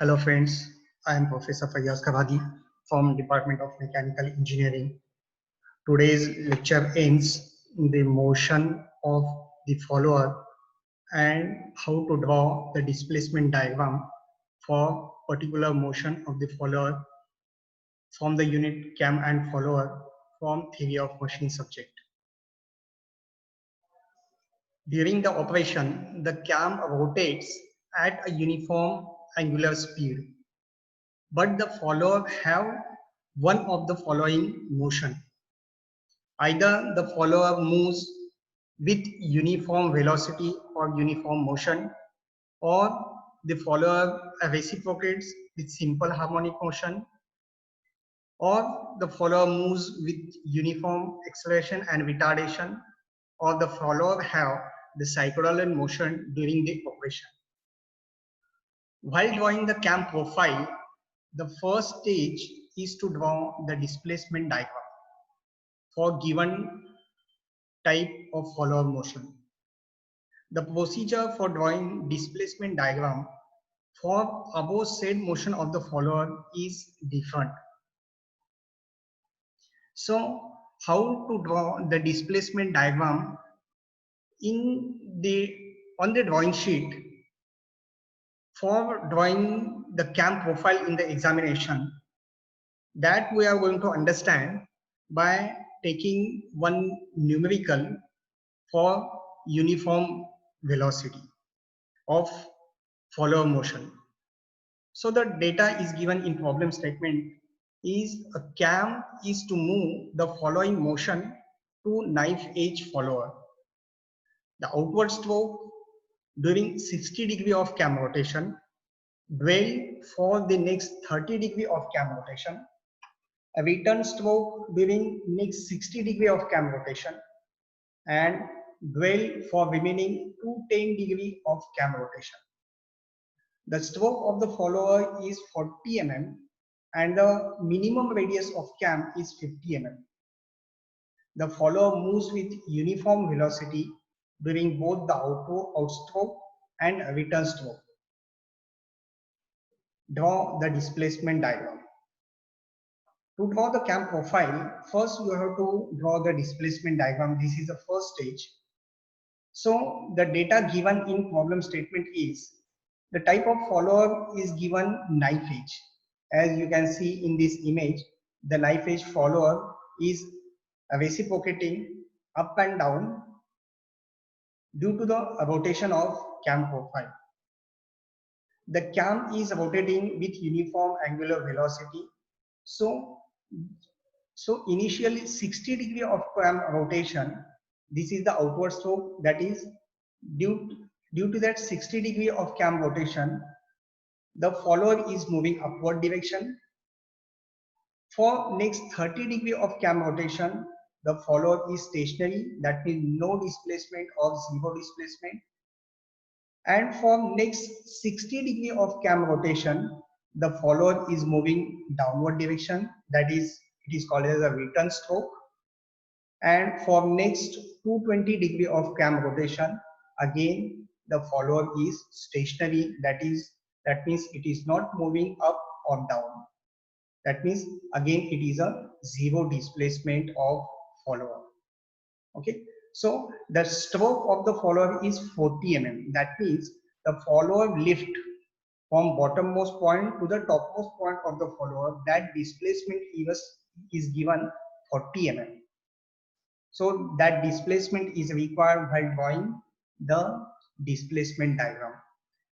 Hello friends, I am Professor Fayyaz Kabadi from Department of Mechanical Engineering. Today's lecture ends the motion of the follower and how to draw the displacement diagram for particular motion of the follower from the unit cam and follower from theory of machine subject. During the operation, the cam rotates at a uniform angular speed, but the follower have one of the following motion. Either the follower moves with uniform velocity or uniform motion, or the follower reciprocates with simple harmonic motion, or the follower moves with uniform acceleration and retardation, or the follower have the cycloidal motion during the operation. While drawing the cam profile, the first stage is to draw the displacement diagram for given type of follower motion. The procedure for drawing displacement diagram for above said motion of the follower is different. So how to draw the displacement diagram on the drawing sheet for drawing the cam profile in the examination, that we are going to understand by taking one numerical for uniform velocity of follower motion. So the data is given in problem statement is a cam is to move the following motion to knife edge follower. The outward stroke during 60 degree of cam rotation, dwell for the next 30 degree of cam rotation, a return stroke during next 60 degree of cam rotation, and dwell for remaining 210 degree of cam rotation. The stroke of the follower is 40 mm and the minimum radius of cam is 50 mm. The follower moves with uniform velocity during both the outstroke and return stroke. Draw the displacement diagram. To draw the cam profile, first you have to draw the displacement diagram. This is the first stage. So the data given in problem statement is the type of follower is given knife edge. As you can see in this image, the knife edge follower is reciprocating up and down due to the rotation of cam profile. The cam is rotating with uniform angular velocity. So initially 60 degree of cam rotation, this is the outward stroke, that is due to that 60 degree of cam rotation, the follower is moving upward direction. For next 30 degree of cam rotation, the follower is stationary, that means no displacement or zero displacement. And for next 60 degree of cam rotation, the follower is moving downward direction, that is it is called as a return stroke. And for next 220 degree of cam rotation, again the follower is stationary, that means it is not moving up or down. That means again it is a zero displacement of follower. Okay, so the stroke of the follower is 40 mm. That means the follower lift from bottommost point to the topmost point of the follower, that displacement is given 40 mm. So that displacement is required while drawing the displacement diagram.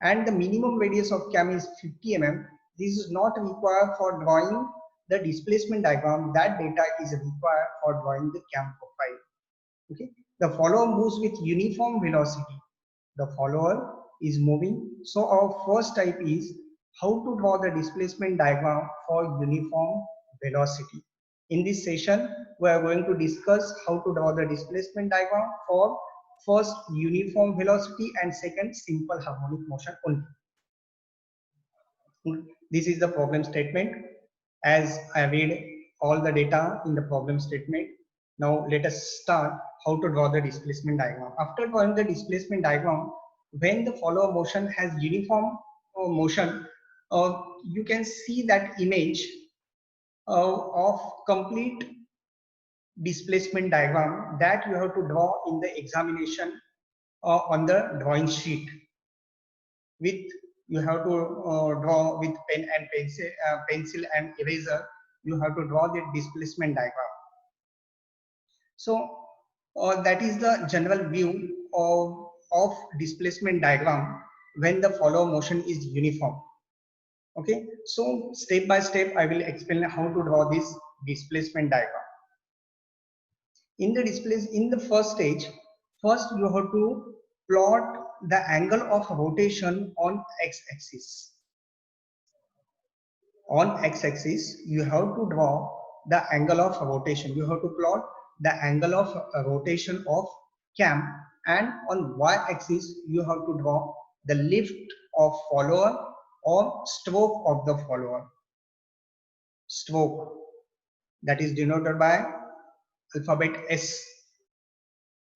And the minimum radius of cam is 50 mm. This is not required for drawing the displacement diagram. That data is required for drawing the cam profile. Okay. The follower moves with uniform velocity. The follower is moving. So our first type is how to draw the displacement diagram for uniform velocity. In this session, we are going to discuss how to draw the displacement diagram for first uniform velocity and second simple harmonic motion only. This is the problem statement. As I read all the data in the problem statement, now let us start how to draw the displacement diagram. After drawing the displacement diagram, when the follower motion has uniform motion, you can see that image of complete displacement diagram that you have to draw in the examination on the drawing sheet. With you have to draw with pen and pencil and eraser. You have to draw the displacement diagram. So that is the general view of displacement diagram when the follow motion is uniform. Okay, so step by step I will explain how to draw this displacement diagram. In the first stage, first you have to plot the angle of rotation on x-axis. On x-axis, you have to draw the angle of rotation. You have to plot the angle of rotation of cam, and on y-axis, you have to draw the lift of follower or stroke of the follower. Stroke, that is denoted by alphabet S.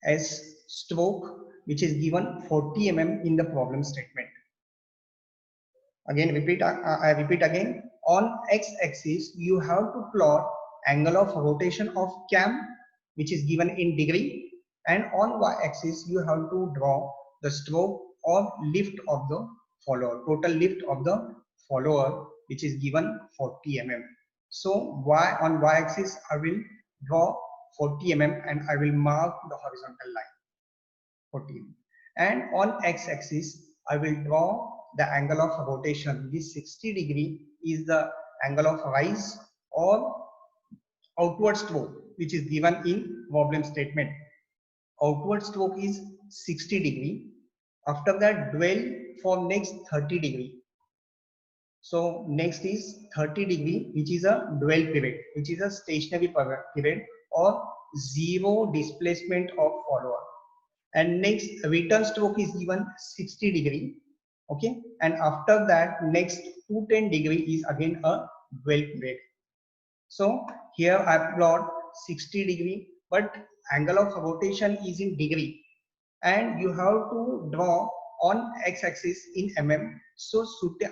As stroke, which is given 40 mm in the problem statement. Again, I repeat again. On x-axis, you have to plot angle of rotation of cam, which is given in degree, and on y-axis, you have to draw the stroke or lift of the follower, total lift of the follower, which is given 40 mm. So on y-axis, I will draw 40 mm and I will mark the horizontal line 40 mm. And on x-axis, I will draw the angle of rotation. This 60 degree is the angle of rise or outward stroke, which is given in problem statement. Outward stroke is 60 degree. After that, dwell for next 30 degree. So next is 30 degree, which is a dwell period, which is a stationary period or zero displacement of follower. And next return stroke is given 60 degree. Okay, and after that next 210 degree is again a dwell period. So here I plot 60 degree, but angle of rotation is in degree, and you have to draw on x-axis in mm. So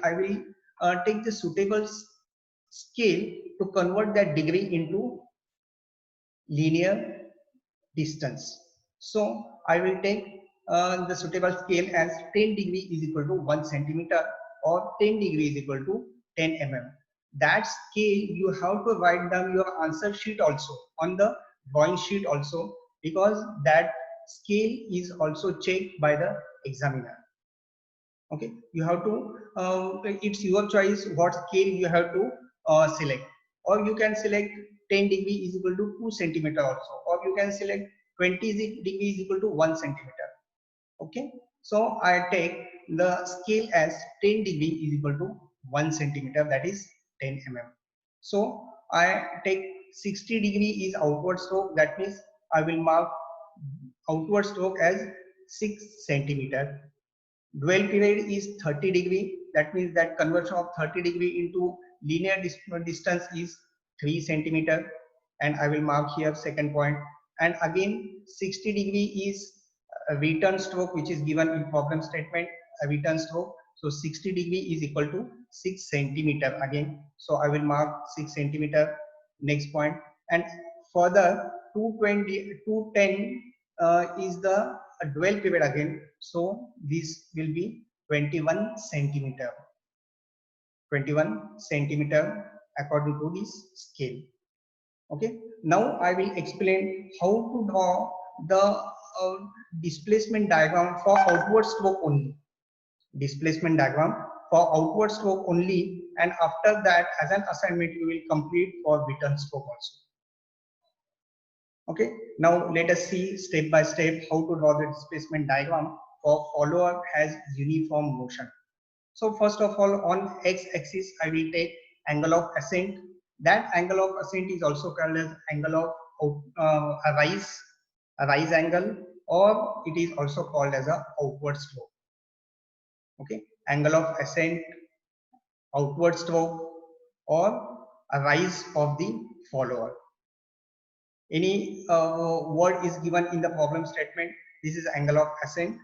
I will take the suitable scale to convert that degree into linear distance. So I will take the suitable scale as 10 degree is equal to 1 centimeter or 10 degree is equal to 10 mm. That scale you have to write down your answer sheet also on the drawing sheet also, because that scale is also checked by the examiner. Okay, you have to it's your choice what scale you have to select, or you can select 10 degree is equal to 2 centimeter also, or you can select 20 degree is equal to 1 centimeter. Okay, so I take the scale as 10 degree is equal to 1 centimeter, that is 10 mm. So I take 60 degree is outward stroke, that means I will mark outward stroke as 6 centimeter. Dwell period is 30 degree, that means that conversion of 30 degree into linear distance is 3 centimeter, and I will mark here second point. And again 60 degree is a return stroke, which is given in problem statement, a return stroke. So 60 degree is equal to 6 centimeter again, so I will mark 6 centimeter next point. And further 210 is the dwell period again, so this will be 21 centimeter, 21 centimeter according to this scale. Okay, now I will explain how to draw the displacement diagram for outward stroke only. Displacement diagram for outward stroke only, and after that as an assignment you will complete for return stroke also. Okay, now let us see step by step how to draw the displacement diagram for follower has uniform motion. So first of all, on x-axis I will take angle of ascent. That angle of ascent is also called as angle of a rise angle, or it is also called as a outward stroke. Okay, angle of ascent, outward stroke, or a rise of the follower. Any word is given in the problem statement, this is angle of ascent.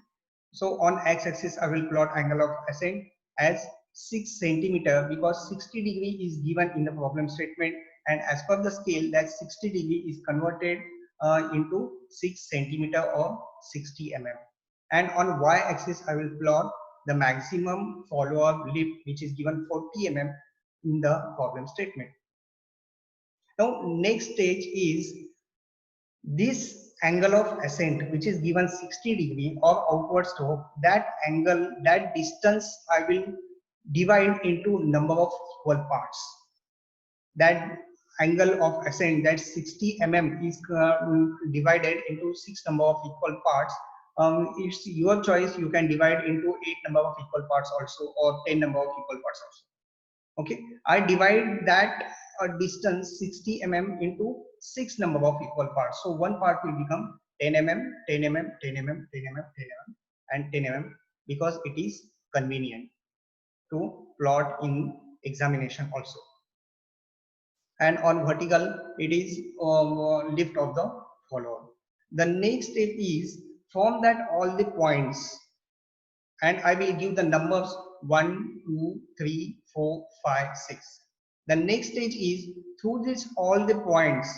So on x-axis I will plot angle of ascent as 6 centimeter because 60 degree is given in the problem statement, and as per the scale that 60 degree is converted into 6 centimeter or 60 mm. And on y-axis I will plot the maximum follower lift, which is given 40 mm in the problem statement. Now next stage is this angle of ascent, which is given 60 degree or outward slope. That angle, that distance I will divide into number of equal parts. That angle of ascent, that 60 mm is divided into 6 number of equal parts. It's your choice. You can divide into 8 number of equal parts also, or 10 number of equal parts also. Okay, I divide that distance 60 mm into 6 number of equal parts. So one part will become 10 mm, 10 mm, 10 mm, 10 mm, 10 mm, and 10 mm, because it is convenient to plot in examination also. And on vertical, it is lift of the follower. The next step is from that all the points, and I will give the numbers 1, 2, 3, 4, 5, 6. The next stage is through this all the points,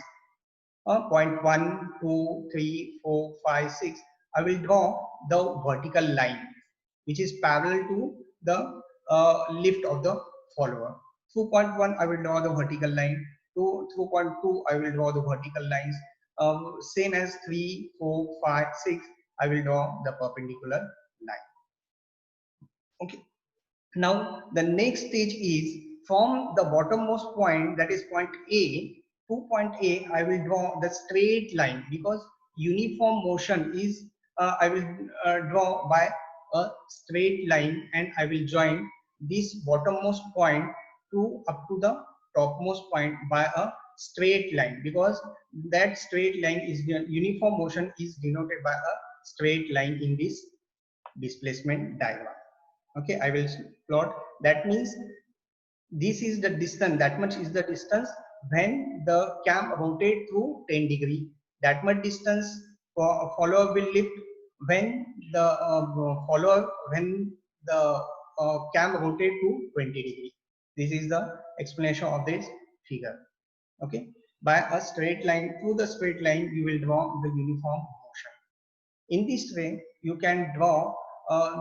point 1, 2, 3, 4, 5, 6. I will draw the vertical line which is parallel to the lift of the follower. Through point 1, I will draw the vertical line. Through point 2, I will draw the vertical lines. Same as 3, 4, 5, 6, I will draw the perpendicular line. Okay. Now the next stage is from the bottommost point, that is point A, to point A, I will draw the straight line, because uniform motion is I will draw by a straight line, and I will join this bottommost point to up to the topmost point by a straight line, because that straight line is uniform motion is denoted by a straight line in this displacement diagram. Okay, I will plot. That means this is the distance, that much is the distance when the cam rotate through 10 degree. That much distance for follower will lift when the cam rotate to 20 degree. This is the explanation of this figure. Okay, by a straight line, through the straight line you will draw the uniform motion. In this way, you can draw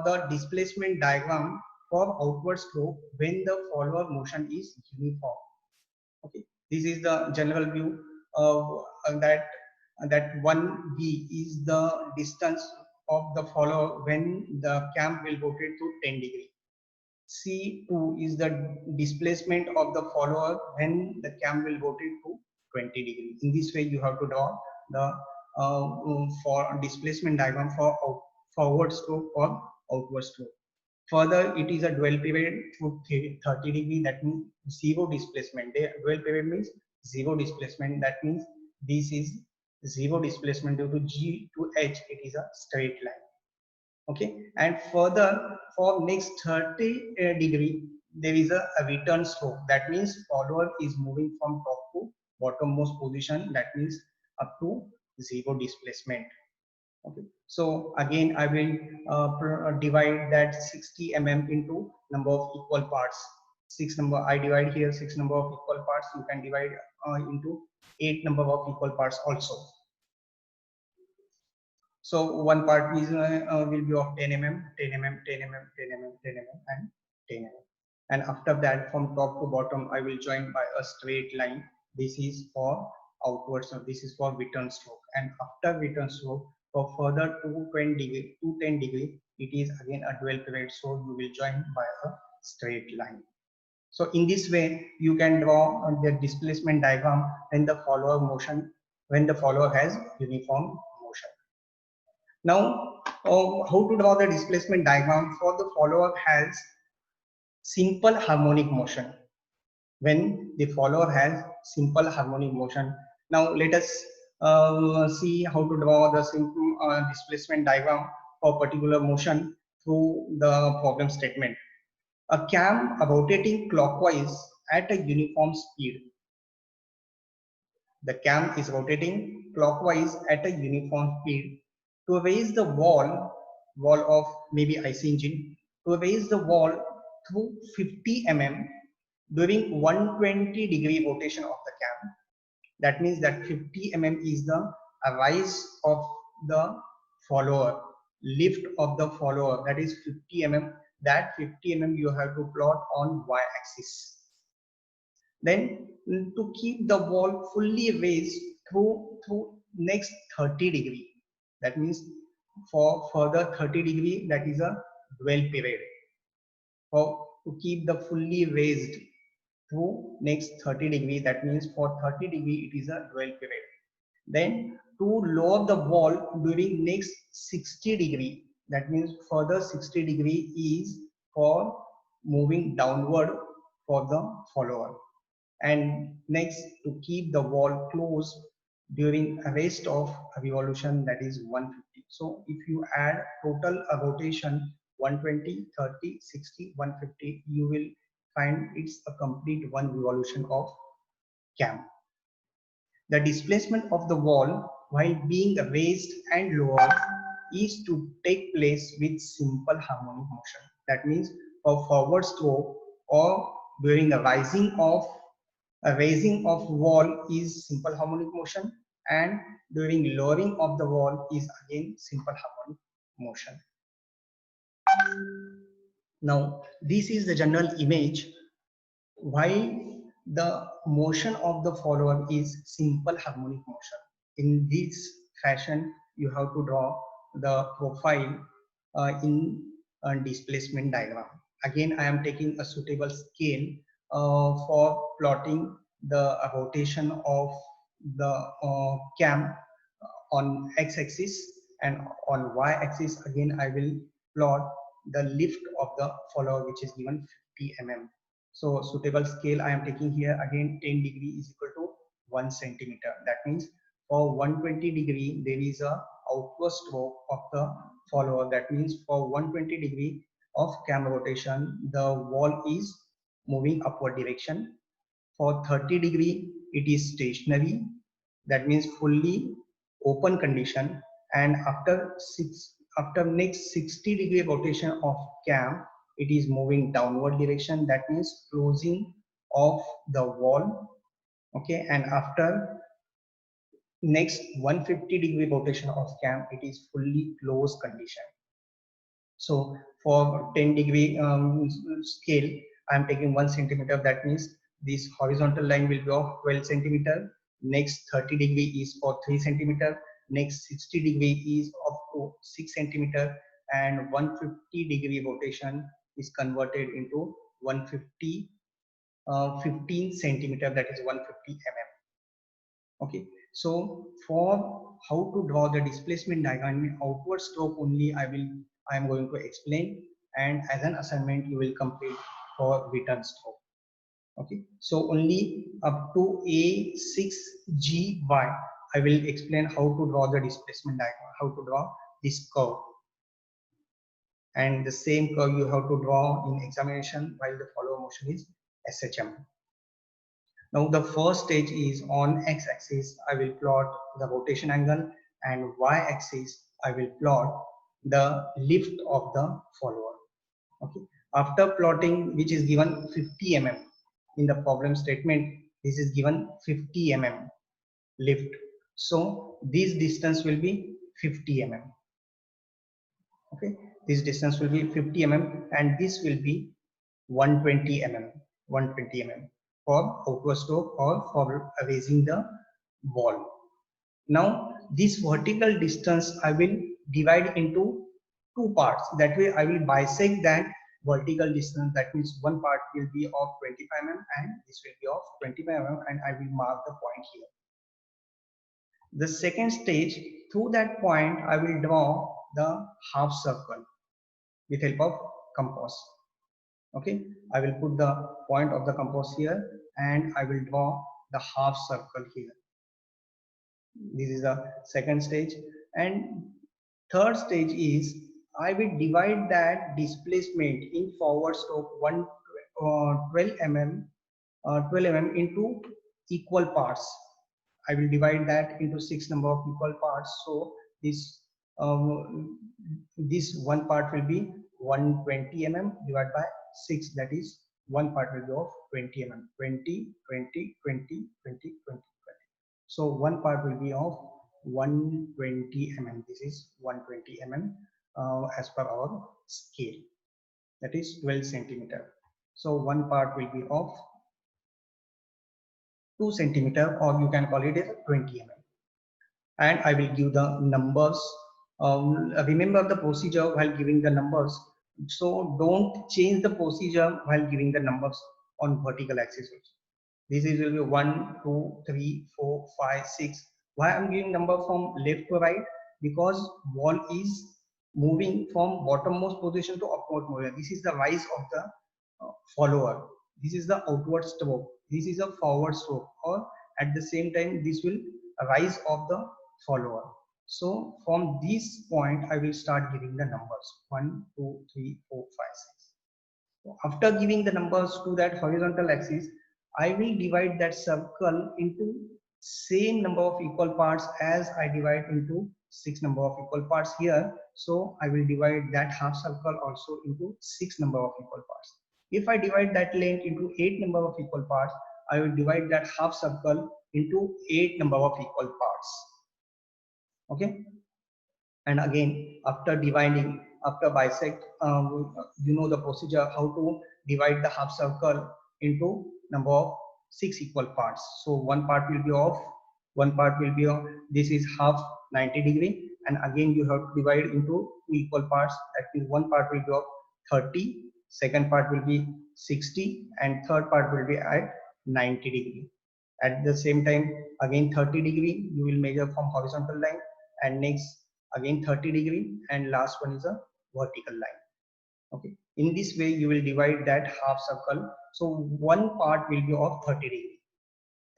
the displacement diagram for outward slope when the follower motion is uniform. Okay, this is the general view of that 1b is the distance of the follower when the cam will rotate to 10 degree. C2 is the displacement of the follower when the cam will rotate to 20 degree. In this way, you have to draw the for displacement diagram for forward slope or outward slope. Further, it is a dual pivot to 30 degree. That means zero displacement. Dual pivot means zero displacement. That means this is zero displacement due to G to H. It is a straight line. Okay, and further for next 30 degree there is a return slope. That means follower is moving from top to bottommost position. That means up to zero displacement. Okay, so again I will divide that 60 mm into number of equal parts. I divide here 6 number of equal parts. You can divide into 8 number of equal parts also. So one part is will be of 10 mm, 10 mm, 10 mm, 10 mm, 10 mm, and 10 mm. And after that, from top to bottom, I will join by a straight line. This is for outwards, so this is for return slope. And after return slope, for further 210 degree, it is again a dual pivot. So you will join by a straight line. So in this way, you can draw the displacement diagram when the follower has uniform motion. Now, how to draw the displacement diagram for the follower has simple harmonic motion. When the follower has simple harmonic motion. Now, let us see how to draw the simple displacement diagram for particular motion through the problem statement. A cam rotating clockwise at a uniform speed. The cam is rotating clockwise at a uniform speed. To raise the wall of maybe IC engine, to raise the wall through 50 mm during 120-degree rotation of the cam. That means that 50 mm is the rise of the follower, lift of the follower, that is 50 mm. That 50 mm you have to plot on y-axis. Then to keep the wall fully raised through next 30-degree, that means for further 30-degree, that is a dwell period. For to keep the fully raised through next 30-degree, that means for 30-degree it is a dwell period. Then to lower the wall during next 60-degree, that means further 60-degree is for moving downward for the follower. And next, to keep the wall closed during rest of revolution, that is 150. So if you add total rotation 120, 30, 60, 150, you will find it's a complete one revolution of cam. The displacement of the wall while being raised and lowered is to take place with simple harmonic motion. That means for forward stroke or during a raising of wall is simple harmonic motion, and during lowering of the wall is again simple harmonic motion. Now this is the general image while the motion of the follower is simple harmonic motion. In this fashion you have to draw the profile in a displacement diagram. Again I am taking a suitable scale for plotting the rotation of the cam on x-axis, and on y-axis again I will plot the lift of the follower, which is given 50 mm. So suitable scale I am taking here, again 10 degree is equal to 1 centimeter. That means for 120 degree there is a outward stroke of the follower. That means for 120 degree of cam rotation the wall is moving upward direction. For 30 degree it is stationary, that means fully open condition, and after next 60-degree rotation of cam it is moving downward direction, that means closing of the wall. Okay, and after next 150-degree rotation of cam it is fully closed condition. So for 10-degree scale I am taking 1 centimeter. That means this horizontal line will be of 12 centimeter. Next 30 degree is for 3 centimeter. Next 60 degree is of 6 centimeter, and 150-degree rotation is converted into 150 15 centimeter, that is 150 mm. Okay, so for how to draw the displacement diagram, outward stroke only I am going to explain, and as an assignment you will complete for return stroke. Okay, so only up to A6GY I will explain how to draw the displacement diagram, how to draw this curve, and the same curve you have to draw in examination while the follower motion is SHM. Now the first stage is on x-axis I will plot the rotation angle, and y-axis I will plot the lift of the follower. Okay, after plotting, which is given 50 mm in the problem statement, this is given 50 mm lift, so this distance will be 50 mm. Okay, this distance will be 50 mm, and this will be 120 mm for outward stroke or for raising the wall. Now this vertical distance I will divide into two parts. That way I will bisect that vertical distance. That means one part will be of 25 mm and this will be of 25 mm, and I will mark the point here. The second stage, through that point I will draw the half circle with help of compass. Okay, I will put the point of the compass here and I will draw the half circle here. This is the second stage, and third stage is I will divide that displacement in forward stroke 12 mm into equal parts. I will divide that into 6 number of equal parts. So this one part will be 120 mm divided by 6, that is one part will be of 20 mm, 20, 20, 20, 20, 20, 20. So one part will be of 120 mm. This is 120 mm as per our scale, that is 12 centimeter. So one part will be of 2 centimeter, or you can call it as 20 mm. And I will give the numbers. Remember the procedure while giving the numbers. So don't change the procedure while giving the numbers on vertical axis. This is will be 1, 2, 3, 4, 5, 6. Why I'm giving number from left to right? Because wall is moving from bottommost position to upward position. This is the rise of the follower. This is the outward stroke. This is a forward stroke, or at the same time this will rise of the follower. So from this point I will start giving the numbers 1, 2, 3, 4, 5, 6. So after giving the numbers to that horizontal axis, I will divide that circle into same number of equal parts as I divide into 6 number of equal parts here. So I will divide that half circle also into 6 number of equal parts. If I divide that length into 8 number of equal parts, I will divide that half circle into 8 number of equal parts. Okay. And again, after dividing, after bisect, you know the procedure how to divide the half circle into number of 6 equal parts. So one part will be of, this is half 90 degree, and again you have to divide into 2 equal parts. That means one part will be of 30, second part will be 60, and third part will be at 90 degree. At the same time, again 30 degree you will measure from horizontal line, and next again 30 degree, and last one is a vertical line. Okay, in this way you will divide that half circle. So one part will be of 30 degree,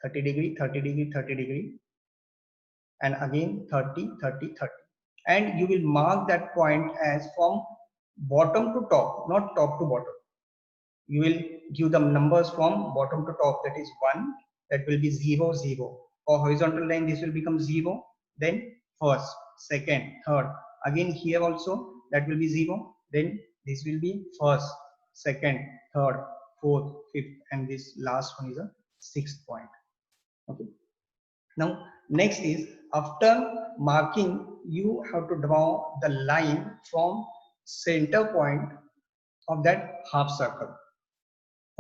30 degree, 30 degree, 30 degree, and again 30, 30, 30, and you will mark that point as from bottom to top, not top to bottom. You will give the numbers from bottom to top, that is 1, that will be 0, 0. For horizontal line this will become 0, then first, second, third. Again here also that will be 0, then this will be first, second, third, fourth, fifth, and this last one is a 6th point. Okay. Now next is, after marking you have to draw the line from center point of that half circle.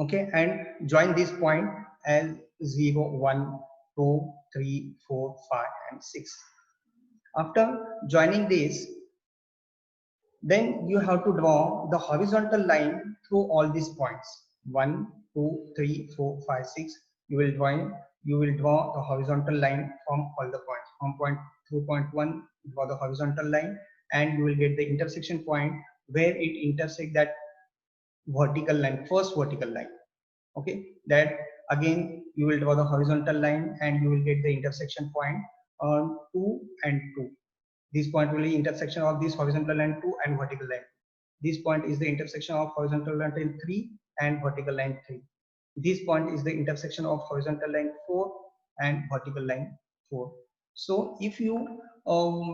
Okay, and join this point as 0, 1, 2, 3, 4, 5, and 6. After joining this, then you have to draw the horizontal line through all these points. 1, 2, 3, 4, 5, 6. You will draw the horizontal line from all the points. From point through point 1, draw the horizontal line, and you will get the intersection point where it intersects that vertical line, first vertical line. Okay, that again you will draw the horizontal line, and you will get the intersection point on 2 and 2. This point will be intersection of this horizontal line 2 and vertical line. This point is the intersection of horizontal line 3 and vertical line 3. This point is the intersection of horizontal line 4 and vertical line 4. So if you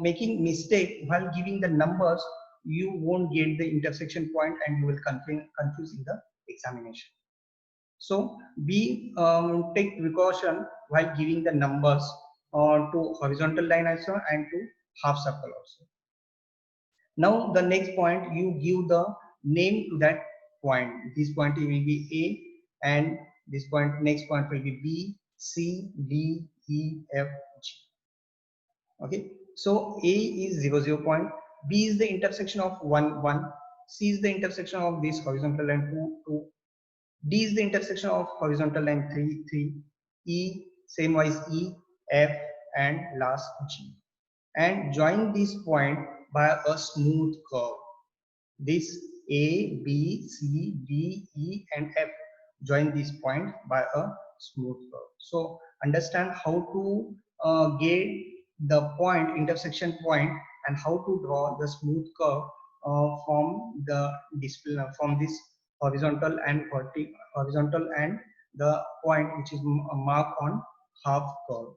making mistake while giving the numbers, you won't get the intersection point, and you will confuse in the examination. So be take precaution while giving the numbers to horizontal line also and to half circle also. Now the next point, you give the name to that point. This point will be A, and this point, next point will be B, C, D, E, F, G. Okay, so A is 0, 0 point, B is the intersection of 1, 1, C is the intersection of this horizontal line 2, 2, D is the intersection of horizontal line 3, 3, E, same wise E, F, and last G. And join this point by a smooth curve. This A, B, C, D, E, and F, join this point by a smooth curve. So understand how to get the point, intersection point, and how to draw the smooth curve from the display, from this horizontal and vertical, horizontal and the point which is marked on half curve.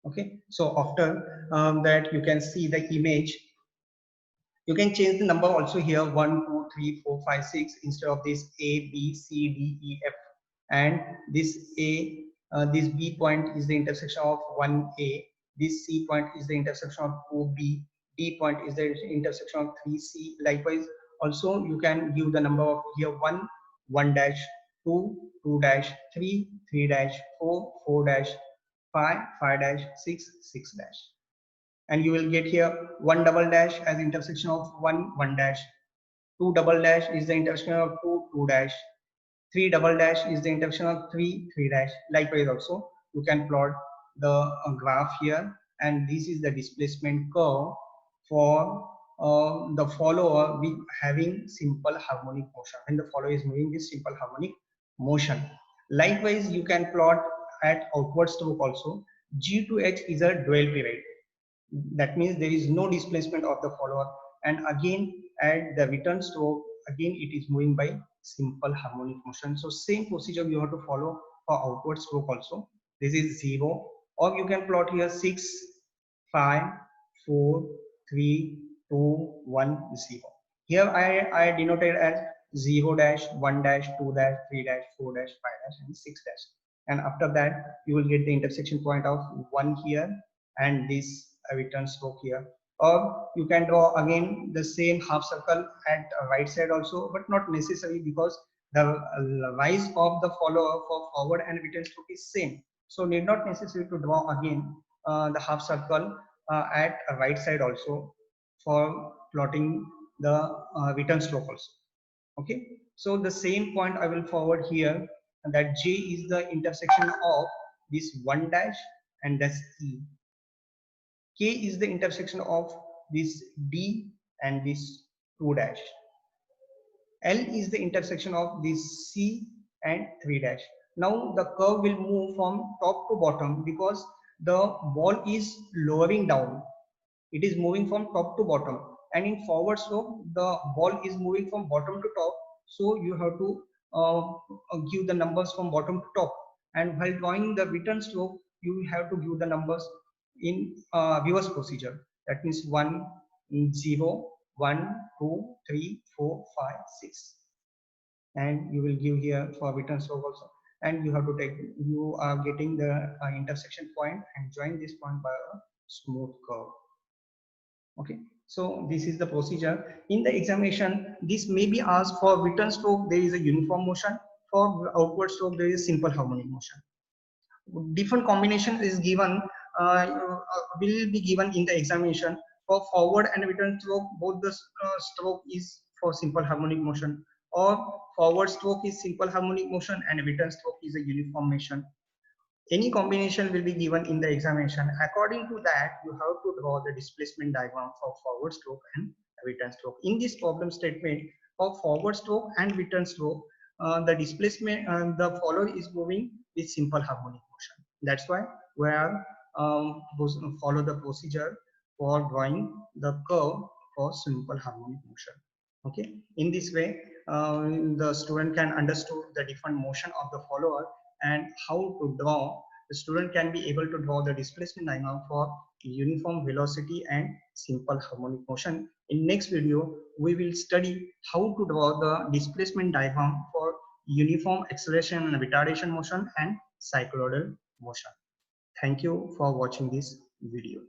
Okay, so after that you can see the image You can change the number also here 1, 2, 3, 4, 5, 6 instead of this A, B, C, D, E, F. And this A, this B point is the intersection of 1A. This C point is the intersection of 2B. D point is the intersection of 3C. Likewise, also you can give the number of here 1, 1 dash, 2, 2 dash, 3, 3 dash, 4, 4 dash, 5, 5 dash, 6, 6 dash. And you will get here 1 double dash as intersection of 1, 1 dash. 2 double dash is the intersection of 2, 2 dash. 3 double dash is the intersection of 3, 3 dash. Likewise also you can plot the graph here, and this is the displacement curve for the follower with having simple harmonic motion. When the follower is moving with simple harmonic motion. Likewise, you can plot at outward stroke also. G to H is a dual period. That means there is no displacement of the follower, and again at the return stroke, again it is moving by simple harmonic motion. So same procedure you have to follow for outward stroke also. This is 0, or you can plot here 6, 5, 4, 3, 2, 1, 0. Here I denoted as 0 dash, 1 dash, 2 dash, 3 dash, 4 dash, 5 dash, and 6 dash. And after that you will get the intersection point of 1 here and this return stroke here. Or you can draw again the same half circle at right side also, but not necessary, because the rise of the follower for forward and return stroke is same. So need not necessary to draw again the half circle at right side also for plotting the return stroke also. Okay, so the same point I will forward here, that J is the intersection of this 1 dash and that's E. K is the intersection of this D and this 2 dash. L is the intersection of this C and 3 dash. Now the curve will move from top to bottom because the ball is lowering down. It is moving from top to bottom, and in forward stroke the ball is moving from bottom to top. So you have to give the numbers from bottom to top, and while drawing the return stroke you have to give the numbers in reverse procedure. That means 1, 0, 1, 2, 3, 4, 5, 6, and you will give here for return stroke also. And you have to take, you are getting the intersection point and join this point by a smooth curve. Okay, so this is the procedure. In the examination, this may be asked for return stroke, there is a uniform motion. For outward stroke, there is simple harmonic motion. Different combination is given, will be given in the examination. For forward and return stroke, both the stroke is for simple harmonic motion, or forward stroke is simple harmonic motion and return stroke is a uniform motion. Any combination will be given in the examination. According to that, you have to draw the displacement diagram for forward stroke and return stroke. In this problem statement, for forward stroke and return stroke, the displacement, the follower is moving with simple harmonic motion. That's why we are follow the procedure for drawing the curve for simple harmonic motion. Okay, in this way, the student can understand the different motion of the follower and how to draw. The student can be able to draw the displacement diagram for uniform velocity and simple harmonic motion. In next video, we will study how to draw the displacement diagram for uniform acceleration and retardation motion and cycloidal motion. Thank you for watching this video.